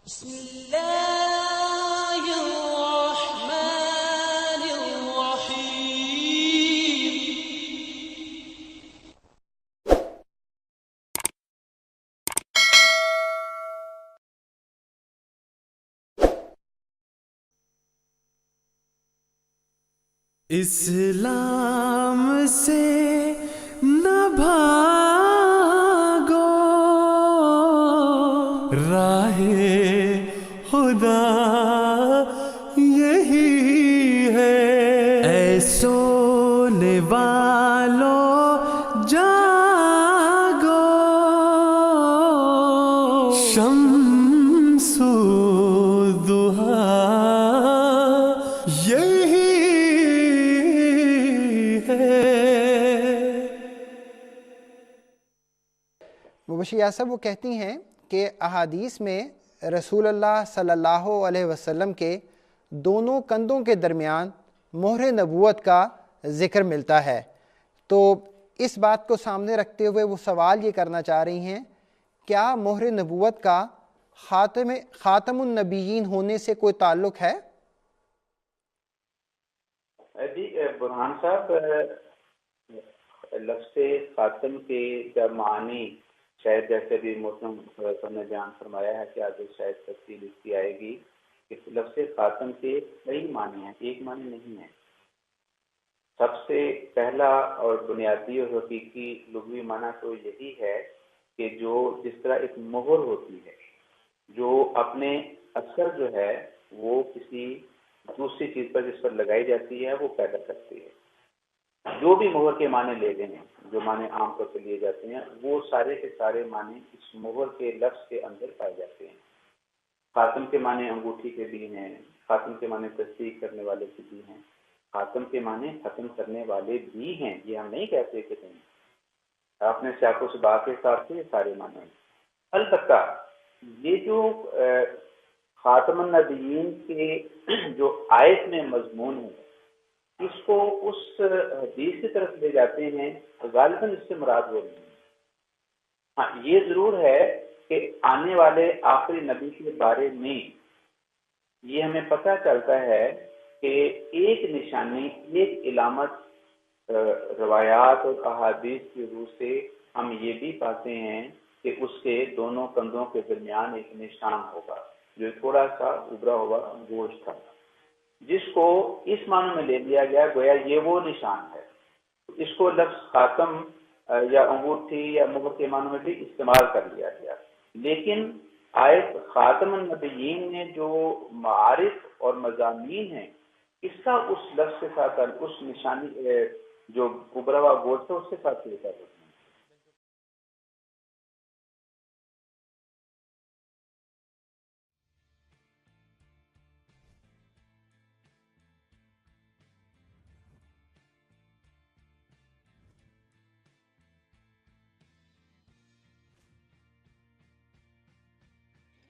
بسم الله الرحمن الرحيم. اسلام سے نہ بھاگو، راہ خدا یہی ہے، اے سونے والوں جاگو، شمس الضحیٰ یہی ہے۔ مبشرہ صاحب وہ کہتی ہیں کہ احادیث میں رسول اللہ صلی اللہ علیہ وسلم کے دونوں کندھوں کے درمیان مہر نبوت کا ذکر ملتا ہے، تو اس بات کو سامنے رکھتے ہوئے وہ سوال یہ کرنا چاہ رہی ہیں، کیا مہر نبوت کا خاتم النبیین ہونے سے کوئی تعلق ہے؟ جی برہان صاحب، لفظ خاتم کے جب معنی شاید جیسے بھی محترم صاحب نے بیان فرمایا ہے کہ آگے شاید تفصیل اس کی آئے گی کہ لفظ خاتم کے کئی معنی ہیں، ایک معنی نہیں ہے۔ سب سے پہلا اور بنیادی اور حقیقی لغوی معنی تو یہی ہے کہ جو جس طرح ایک مہر ہوتی ہے جو اپنے اثر جو ہے وہ کسی دوسری چیز پر جس پر لگائی جاتی ہے وہ پیدا کرتی ہے۔ جو بھی مہر کے معنی لے لیں، جو معنی عام طور پہ لیے جاتے ہیں، وہ سارے کے سارے معنی اس مہر کے لفظ کے اندر پائے جاتے ہیں۔ خاتم کے معنی انگوٹھی کے بھی ہیں، خاتم کے معنی تصدیق کرنے والے کے بھی ہیں، خاتم کے معنی ختم کرنے والے بھی ہیں، یہ ہم نہیں کہتے کہ نہیں، آپ نے سیاق و سباق کے حساب سے یہ سارے معنی ہیں۔ البتہ یہ جو خاتم النبیین کے جو آیت میں مضمون ہے اس کو اس حدیث کی طرف لے جاتے ہیں، غالباً اس سے مراد وہ نہیں ہے۔ ہاں یہ ضرور ہے کہ آنے والے آخری نبی کے بارے میں یہ ہمیں پتہ چلتا ہے کہ ایک نشانی، ایک علامت روایات اور احادیث کی روح سے ہم یہ بھی پاتے ہیں کہ اس کے دونوں کندھوں کے درمیان ایک نشان ہوگا جو تھوڑا سا ابھرا ہوا گوشت تھا، جس کو اس معنی میں لے لیا گیا گویا یہ وہ نشان ہے۔ اس کو لفظ خاتم یا انگوٹھی یا مہر کے معنی میں بھی استعمال کر لیا گیا، لیکن آیت خاتم النبیین میں جو معارف اور مضامین ہیں اس کا اس لفظ کے ساتھ اس نشانی جو ابھرا ہوا گوشت ہے اس کے ساتھ لے کر